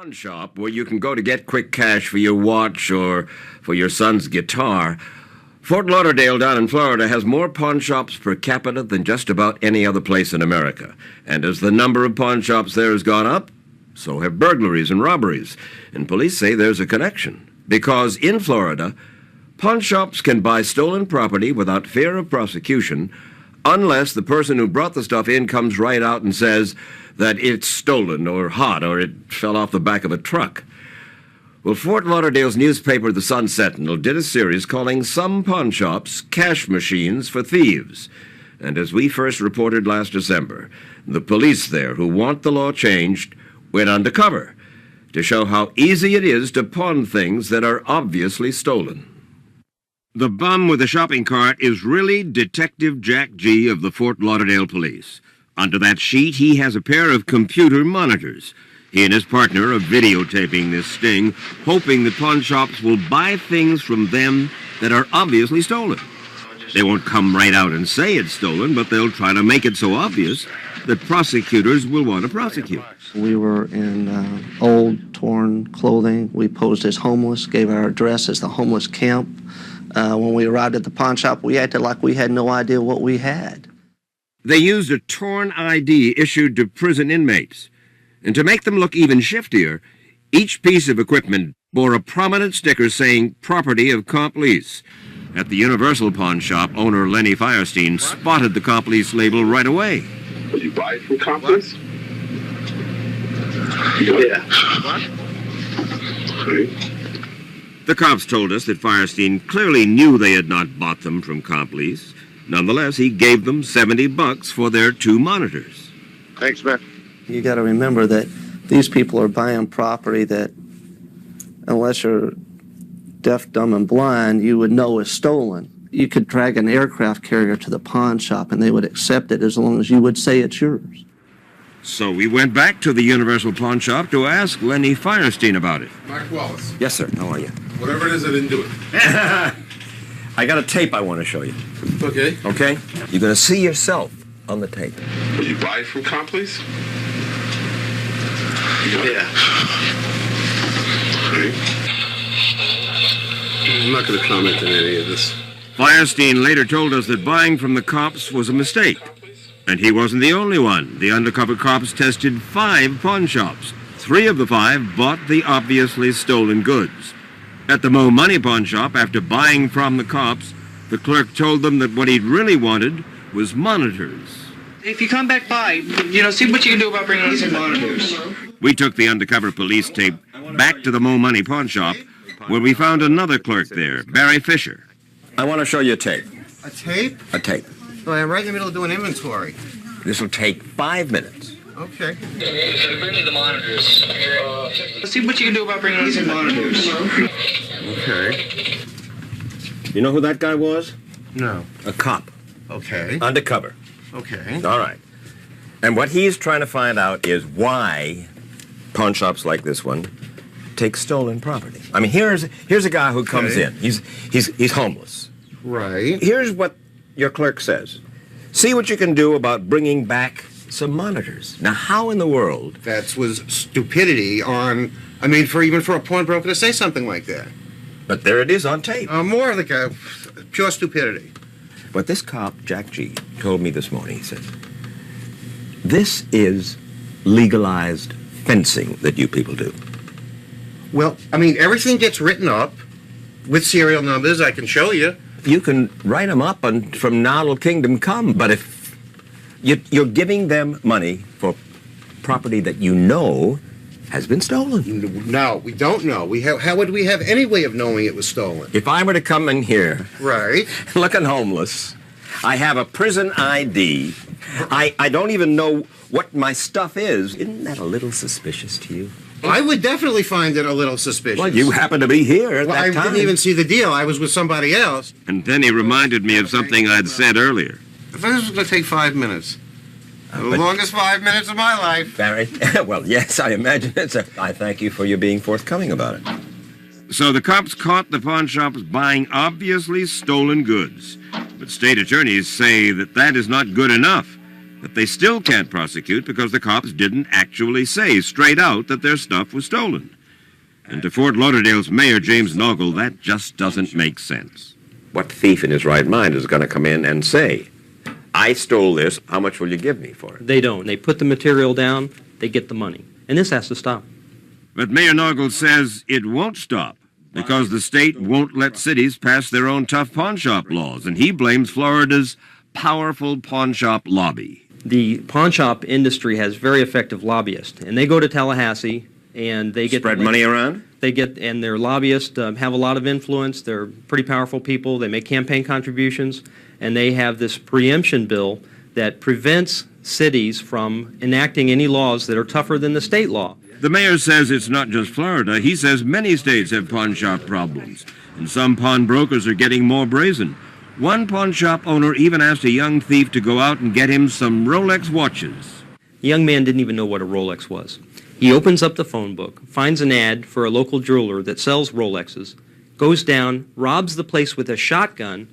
pawn shop where you can go to get quick cash for your watch or for your son's guitar, Fort Lauderdale down in Florida has more pawn shops per capita than just about any other place in America. And as the number of pawn shops there has gone up, so have burglaries and robberies. And police say there's a connection. Because in Florida, pawn shops can buy stolen property without fear of prosecution unless the person who brought the stuff in comes right out and says that it's stolen or hot or it fell off the back of a truck. Well, Fort Lauderdale's newspaper, the Sun Sentinel, did a series calling some pawn shops cash machines for thieves. And as we first reported last December, the police there, who want the law changed, went undercover to show how easy it is to pawn things that are obviously stolen. The bum with the shopping cart is really Detective Jack G. of the Fort Lauderdale Police. Under that sheet, he has a pair of computer monitors. He and his partner are videotaping this sting, hoping that pawn shops will buy things from them that are obviously stolen. They won't come right out and say it's stolen, but they'll try to make it so obvious that prosecutors will want to prosecute. We were in old, torn clothing. We posed as homeless, gave our address as the homeless camp. When we arrived at the pawn shop, we acted like we had no idea what we had. They used a torn ID issued to prison inmates. And to make them look even shiftier, each piece of equipment bore a prominent sticker saying property of CompUSA. At the Universal pawn shop, owner Lenny Firestein spotted the CompUSA label right away. Did you buy it from CompUSA? Yeah. What? Okay. The cops told us that Firestein clearly knew they had not bought them from CompUSA. Nonetheless, he gave them $70 for their 2 monitors. Thanks, man. You got to remember that these people are buying property that, unless you're deaf, dumb, and blind, you would know is stolen. You could drag an aircraft carrier to the pawn shop and they would accept it as long as you would say it's yours. So we went back to the Universal pawn shop to ask Lenny Firestein about it. Mike Wallace. Yes, sir. How are you? Whatever it is, I didn't do it. I got a tape I want to show you. Okay. Okay? You're going to see yourself on the tape. Did you buy it from CompUSA? Yeah. Okay. I'm not going to comment on any of this. Firestein later told us that buying from the cops was a mistake. And he wasn't the only one. The undercover cops tested 5 pawn shops. 3 of the 5 bought the obviously stolen goods. At the Mo Money pawn shop, after buying from the cops, the clerk told them that what he'd really wanted was monitors. If you come back by, see what you can do about bringing in some monitors. We took the undercover police tape back to the Mo Money pawn shop, where we found another clerk there, Barry Fisher. I want to show you a tape. A tape? A tape. Well, I'm right in the middle of doing inventory. This will take 5 minutes. Okay. Bring me the monitors. See what you can do about bringing in some monitors. Okay. You know who that guy was? No. A cop. Okay. Undercover. Okay. All right. And what he's trying to find out is why pawn shops like this one take stolen property. I mean, here's a guy who comes in. He's homeless. Right. Here's what your clerk says. See what you can do about bringing back some monitors. Now, how in the world? That was stupidity even for a pawnbroker to say something like that. But there it is on tape. More like a pure stupidity. What this cop, Jack G., told me this morning, he said, this is legalized fencing that you people do. Well, everything gets written up with serial numbers. I can show you. You can write them up and from now till kingdom come, but if you're giving them money for property that you know has been stolen. No, we don't know. How would we have any way of knowing it was stolen? If I were to come in here, right, looking homeless, I have a prison ID, I don't even know what my stuff is. Isn't that a little suspicious to you? I would definitely find it a little suspicious. Well, you happen to be here at that time. I didn't even see the deal. I was with somebody else. And then he reminded me of something I'd said earlier. If this was going to take 5 minutes, the longest 5 minutes of my life. Barry, well, yes, I imagine it's I thank you for your being forthcoming about it. So the cops caught the pawn shops buying obviously stolen goods. But state attorneys say that is not good enough. But they still can't prosecute because the cops didn't actually say straight out that their stuff was stolen. And to Fort Lauderdale's Mayor James Noggle, that just doesn't make sense. What thief in his right mind is going to come in and say, I stole this, how much will you give me for it? They don't. They put the material down, they get the money. And this has to stop. But Mayor Noggle says it won't stop because the state won't let cities pass their own tough pawnshop laws, and he blames Florida's powerful pawnshop lobby. The pawnshop industry has very effective lobbyists, and they go to Tallahassee and they get Spread money around? And their lobbyists have a lot of influence. They're pretty powerful people. They make campaign contributions, and they have this preemption bill that prevents cities from enacting any laws that are tougher than the state law. The mayor says it's not just Florida. He says many states have pawnshop problems, and some pawnbrokers are getting more brazen. One pawnshop owner even asked a young thief to go out and get him some Rolex watches. The young man didn't even know what a Rolex was. He opens up the phone book, finds an ad for a local jeweler that sells Rolexes, goes down, robs the place with a shotgun,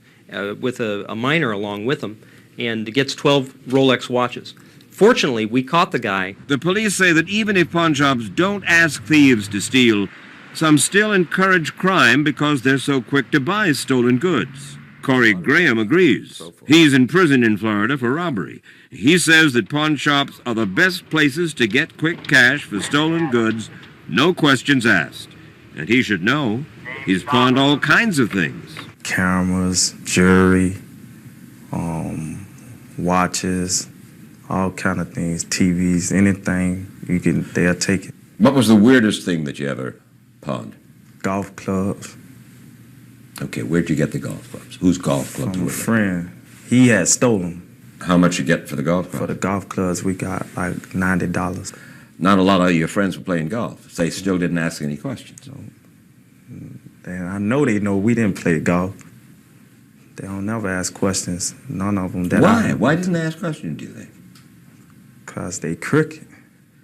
with a minor along with him, and gets 12 Rolex watches. Fortunately, we caught the guy. The police say that even if pawnshops don't ask thieves to steal, some still encourage crime because they're so quick to buy stolen goods. Corey Graham agrees. He's in prison in Florida for robbery. He says that pawnshops are the best places to get quick cash for stolen goods, no questions asked. And he should know, he's pawned all kinds of things. Cameras, jewelry, watches, all kind of things, TVs, anything they'll take it. What was the weirdest thing that you ever pawned? Golf clubs. Okay, where'd you get the golf clubs? Whose golf clubs From a were they? friend. He had stolen. How much you get for the golf clubs? For the golf clubs, we got like $90. Not a lot of your friends were playing golf. They still didn't ask any questions. And I know they know we didn't play golf. They don't never ask questions. None of them. Why? Why didn't they ask questions, do you think? Because they crooked.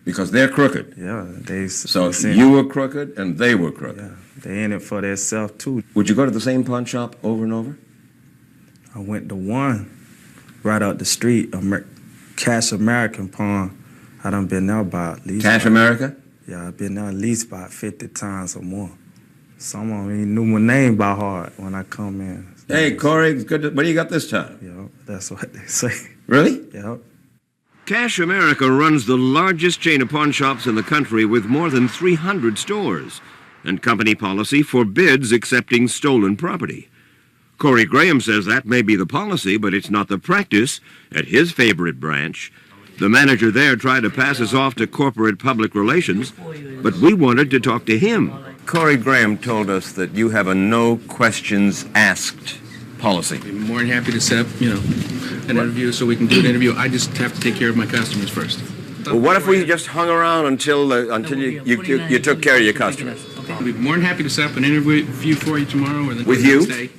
Because they're crooked. Yeah. So you were crooked and they were crooked. Yeah. They in it for themselves too. Would you go to the same pawn shop over and over? I went to one right up the street, Cash American Pawn. I done been there about at least... Cash America? Yeah, I've been there at least about 50 times or more. Some of them even knew my name by heart when I come in. Hey, Corey, it's good what do you got this time? Yeah, that's what they say. Really? Yeah. Cash America runs the largest chain of pawn shops in the country with more than 300 stores, and company policy forbids accepting stolen property. Corey Graham says that may be the policy, but it's not the practice at his favorite branch. The manager there tried to pass us off to corporate public relations, but we wanted to talk to him. Corey Graham told us that you have a no questions asked policy. I'm more than happy to set up, an interview so we can do an interview. I just have to take care of my customers first. Well, what if we just hung around until you took care of your customers? I'll be more than happy to set up an interview for you tomorrow or the With next you? day.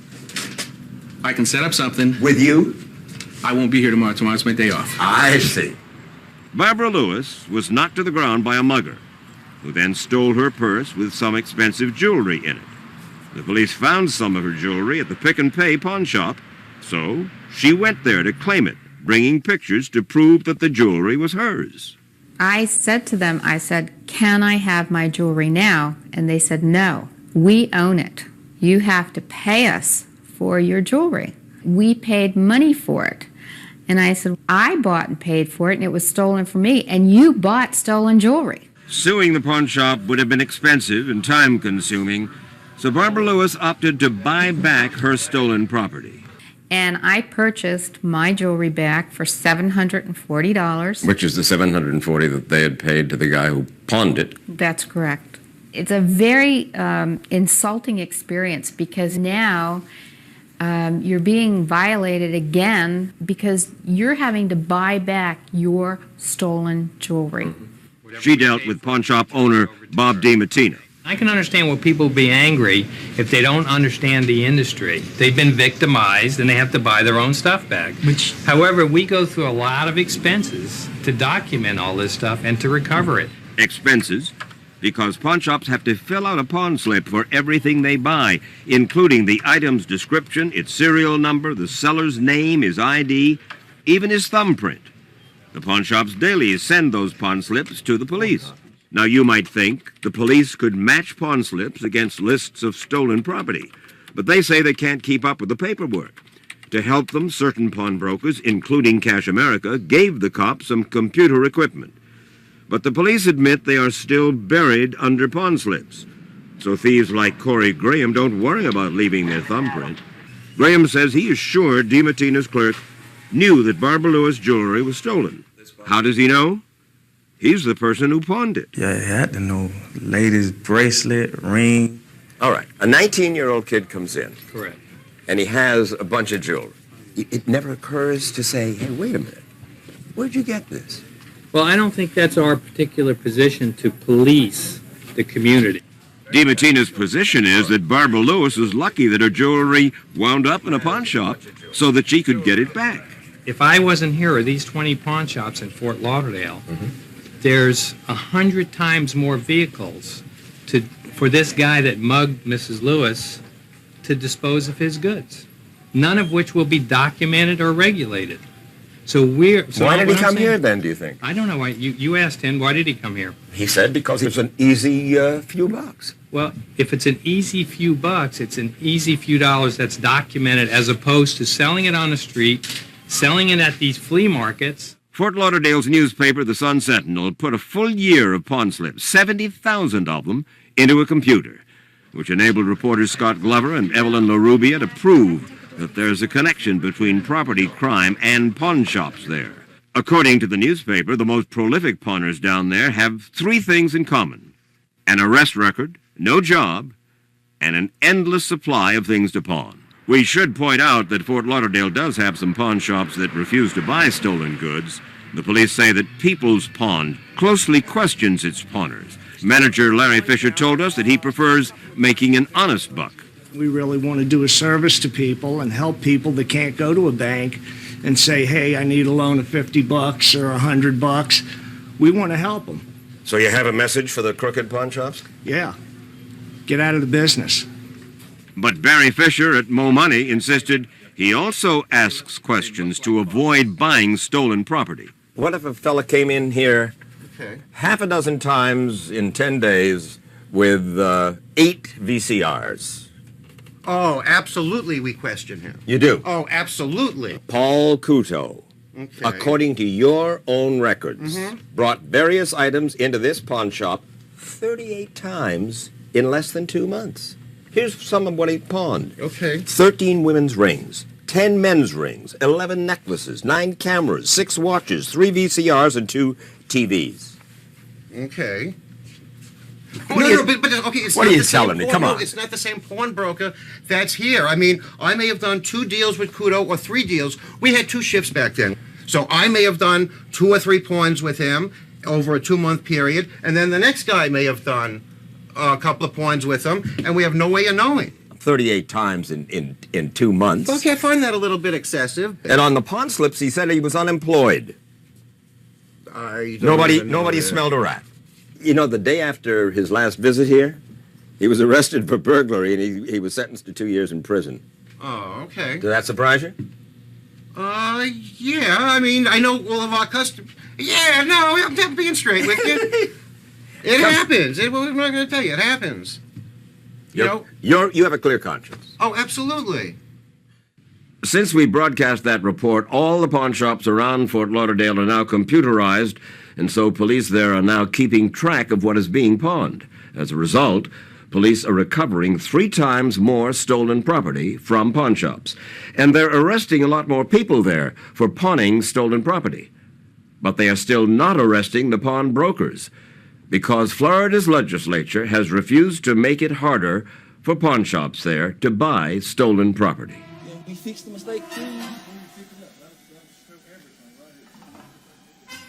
I can set up something. With you? I won't be here tomorrow. Tomorrow's my day off. I see. Barbara Lewis was knocked to the ground by a mugger, who then stole her purse with some expensive jewelry in it. The police found some of her jewelry at the Pick and Pay pawn shop, so she went there to claim it, bringing pictures to prove that the jewelry was hers. I said to them, can I have my jewelry now? And they said, no, we own it. You have to pay us for your jewelry. We paid money for it. And I said, I bought and paid for it, and it was stolen from me, and you bought stolen jewelry. Suing the pawn shop would have been expensive and time-consuming, so Barbara Lewis opted to buy back her stolen property. And I purchased my jewelry back for $740. Which is the $740 that they had paid to the guy who pawned it. That's correct. It's a very insulting experience because now you're being violated again because you're having to buy back your stolen jewelry. She dealt with pawn shop owner Bob DiMattina. I can understand why people be angry if they don't understand the industry. They've been victimized and they have to buy their own stuff back. However, we go through a lot of expenses to document all this stuff and to recover it. Expenses? Because pawn shops have to fill out a pawn slip for everything they buy, including the item's description, its serial number, the seller's name, his ID, even his thumbprint. The pawn shops daily send those pawn slips to the police. Now, you might think the police could match pawn slips against lists of stolen property, but they say they can't keep up with the paperwork. To help them, certain pawnbrokers, including Cash America, gave the cops some computer equipment. But the police admit they are still buried under pawn slips. So thieves like Corey Graham don't worry about leaving their thumbprint. Graham says he is sure DiMartina's clerk knew that Barbara Lewis jewelry was stolen. How does he know? He's the person who pawned it. Yeah, he had to know. Lady's bracelet, ring. All right, a 19-year-old kid comes in. Correct. And he has a bunch of jewelry. It never occurs to say, hey, wait a minute, where'd you get this? Well, I don't think that's our particular position to police the community. DiMartina's position is that Barbara Lewis was lucky that her jewelry wound up in a pawn shop so that she could get it back. If I wasn't here, or these 20 pawn shops in Fort Lauderdale, there's 100 times more vehicles for this guy that mugged Mrs. Lewis to dispose of his goods, none of which will be documented or regulated. So why did he come here then, do you think? I don't know why. You asked him, why did he come here? He said because it's an easy few bucks. Well, if it's an easy few bucks, it's an easy few dollars that's documented, as opposed to selling it on the street, selling it at these flea markets. Fort Lauderdale's newspaper, the Sun Sentinel, put a full year of pawn slips, 70,000 of them, into a computer, which enabled reporters Scott Glover and Evelyn LaRubia to prove that there's a connection between property crime and pawn shops there. According to the newspaper, the most prolific pawners down there have three things in common: an arrest record, no job, and an endless supply of things to pawn. We should point out that Fort Lauderdale does have some pawn shops that refuse to buy stolen goods. The police say that People's Pawn closely questions its pawners. Manager Larry Fisher told us that he prefers making an honest buck. We really want to do a service to people and help people that can't go to a bank and say, hey, I need a loan of $50 or $100. We want to help them. So you have a message for the crooked pawn shops? Yeah. Get out of the business. But Barry Fisher at Mo Money insisted he also asks questions to avoid buying stolen property. What if a fella came in here half a dozen times in 10 days with 8 VCRs? Oh, absolutely we question him. You do? Oh, absolutely. Paul Couto, according to your own records, brought various items into this pawn shop 38 times in less than 2 months. Here's some of what he pawned. 13 women's rings, 10 men's rings, 11 necklaces, 9 cameras, 6 watches, 3 VCRs, and 2 TVs. Okay. What are you telling me? Come on. It's not the same pawnbroker that's here. I mean, I may have done 2 deals with Couto or 3 deals. We had 2 shifts back then. So I may have done 2 or 3 pawns with him over a 2-month period, and then the next guy may have done a couple of pawns with him, and we have no way of knowing. 38 times in 2 months. Okay, I find that a little bit excessive. And on the pawn slips, he said he was unemployed. Nobody smelled a rat. You know, the day after his last visit here, he was arrested for burglary, and he was sentenced to 2 years in prison. Oh, okay. Did that surprise you? Yeah, I mean, I know all of our customers. Yeah, no, I'm being straight with you. It happens. I'm not going to tell you. It happens. You have a clear conscience. Oh, absolutely. Since we broadcast that report, all the pawn shops around Fort Lauderdale are now computerized, and so police there are now keeping track of what is being pawned. As a result, police are recovering 3 times more stolen property from pawn shops, and they're arresting a lot more people there for pawning stolen property. But they are still not arresting the pawn brokers, because Florida's legislature has refused to make it harder for pawn shops there to buy stolen property. We fixed the mistake.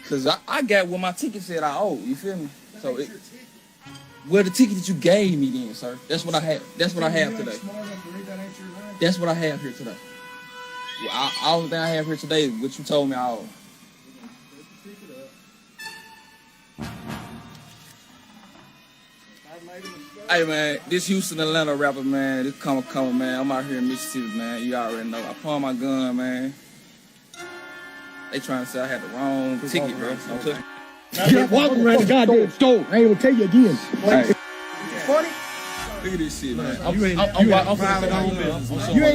Because I got what my ticket said I owe, you feel me? So well, the ticket that you gave me then, sir. That's what I have. That's what I have today. That's what I have here today. Well, all the thing I have here today is what you told me I owe. Hey man, this Houston, Atlanta rapper, man, this coming, man. I'm out here in Mississippi, man. You already know. I pawned my gun, man. They trying to say I had the wrong ticket, bro. Don't touch me. Get walking around the goddamn store. I ain't gonna tell you again. Right. Funny? Look at this shit, man. You ain't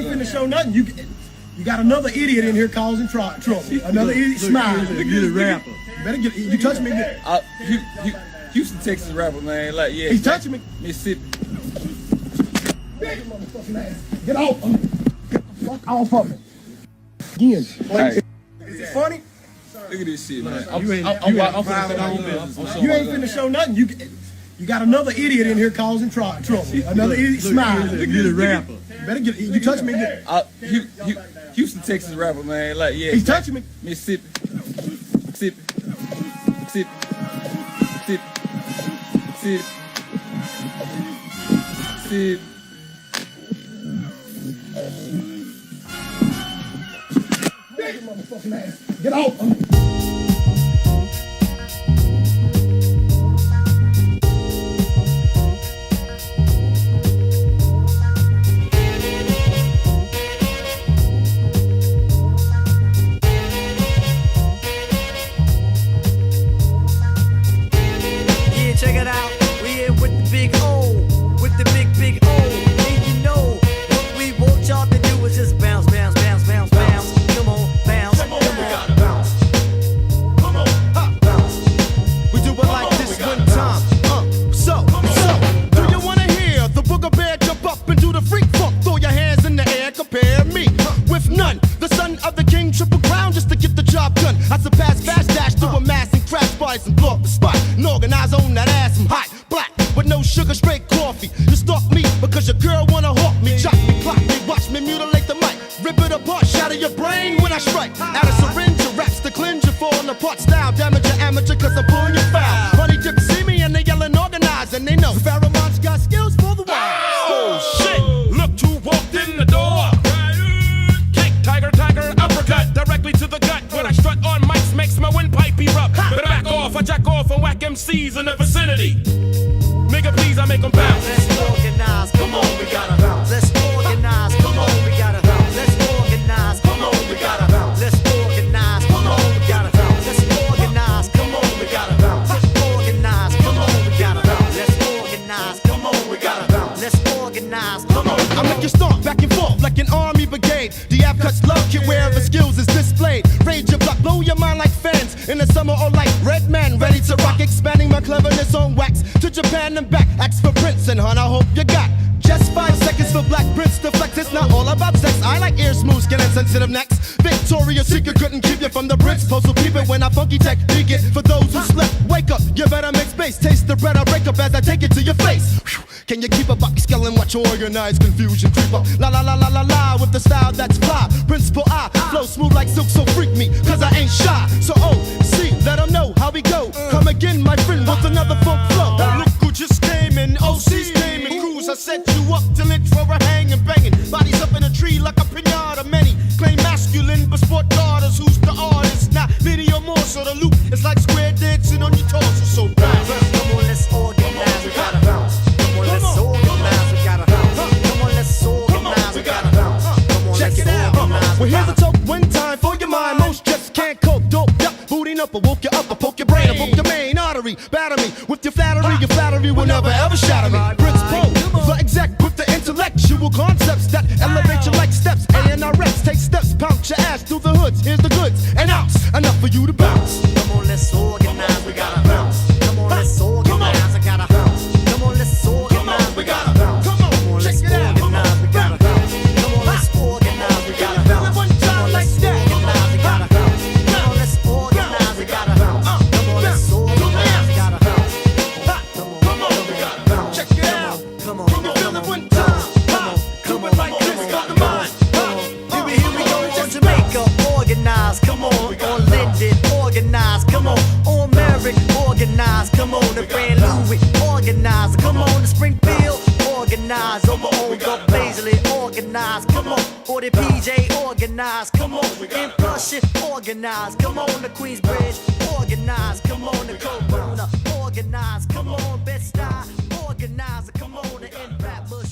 finna show nothing. You got another idiot in here causing trouble. Another idiot smiling. Look at this rapper. Better get. You touch me again. Houston, Texas rapper, man. Like, yeah. He's touching me. Mississippi. Get off. Get the fuck off of me. Again. Right. Is it funny? Look at this shit, man. You ain't finna show nothing. You got another idiot in here causing trouble. Another idiot smiling. Look at this rapper. Better get. You touch me again. Houston, Texas rapper, man. Like, yeah. He's touching me. Mississippi. Get off. Check it out, we here with the big O, with the big O. And you know, what we want y'all to do is just bounce, bounce, bounce, bounce, bounce. Come on, bounce, come on. We gotta bounce. Come on, bounce. We do it like this one time. So, do you wanna hear the booger bear jump up and do the freak funk? Throw your hands in the air, compare me with none. The son of the king, triple crown just to get the job done. I surpass fast dash through a mass and crash bars and blow up the spot. And organize on that ass, I'm hot, black, with no sugar, straight coffee. You stalk me because your girl wanna hawk me, chop me, clock me, watch me mutilate the mic, rip it apart, shatter your brain when I strike. Add a syringe, your raps to cleanse you, falling apart style, damage your amateur 'cause I'm pulling you foul. Honey dip see me and they yelling organized and they know Pharaoh's got skills for the wild. Oh shit! Look who walked in the door. Kick, tiger, uppercut directly to the gut. When I strut on mics, makes my windpipe erupt. Better back off, I jack off and whack MCs in the vicinity. Nigga, please, I make them bounce. Let's organize, come on, we gotta bounce. Let's organize, come on, we gotta bounce. Let's organize, come on, we gotta bounce. Let's organize, come on, we gotta bounce. Let's organize, come on, we gotta bounce. Let's organize, come on, we gotta bounce. Let's organize, come on, we gotta bounce. Let's organize, come on. I make you stomp back and forth like an army brigade. The cuts love kit wherever skills is displayed. Rage your block, blow your mind like fans. In the summer or like red man, ready to rock, expanding my cleverness on wax. To Japan and back, ask for Prince and hun, I hope you got just 5 seconds for Black Prince to flex. It's not all about sex. I like ear smooth skin and sensitive necks. Victoria's Secret couldn't keep you from the Brits. Postal keep it when I funky tech peek it. For those who slept, wake up. You better make space. Taste the bread I break up as I take it to your face. Can you keep a buck skeleton? Watch your organized confusion creep up. La la la la la la with the style that's fly. Principal I flow smooth like silk, so freak me, 'cause I ain't shy. So see, let them know how we go. Come again, my friend, with another funk flow. Look who just came in, OC's came in. Cruise, I set you up till it's for a hanging, banging. Bodies up in a tree like a pinata. Many claim masculine, but sport daughters. Who's the artist? Not many or more, so the loop is like square dancing on your torso. So bounce. Come on, let's organize, we gotta bounce. Come on, let's organize, we gotta bounce. Come on, let's organize, we gotta bounce. Come on, check it out. Well, here's a talk one time for your mind. Most just can't cope, doped up, booting up, I woke you up, I poke your brain, I poke your main artery, batter me with your flattery. Your flattery will never ever shatter me. Prince Poe, the exec with the intellectual concepts that elevate you like steps. A&RX, take steps, pounce your ass through the hoods. Here's the goods and outs, enough for you to bounce. Come on, let's organize, we gotta bounce. Come on, let's organize, I gotta bounce. Come on, let's organize, we gotta bounce. Come on, let's organize, we gotta bounce. Come on, let's organize, we gotta bounce. Come on, let's organize, we gotta bounce. Come on, let's organize, we gotta bounce. Come on, let's organize, we gotta bounce. Come on, we gotta bounce. Check it out. Come on, come on, one time. Come on, like this, got the mind. Here we go on Jamaica, organize. Come on, Linden, organize. Come on Merrick, organize. Come on, the Brand Louis, organize. Come on, the Springfield, organize. Over on the Paisley, organize. Come on, or the PJ, organize. Come on, in Flushing, organize. Come on, the Queensbridge, organize. Come on, the Corona, organize. Come on, Bed-Stuy, organize. Come on, the Flatbush.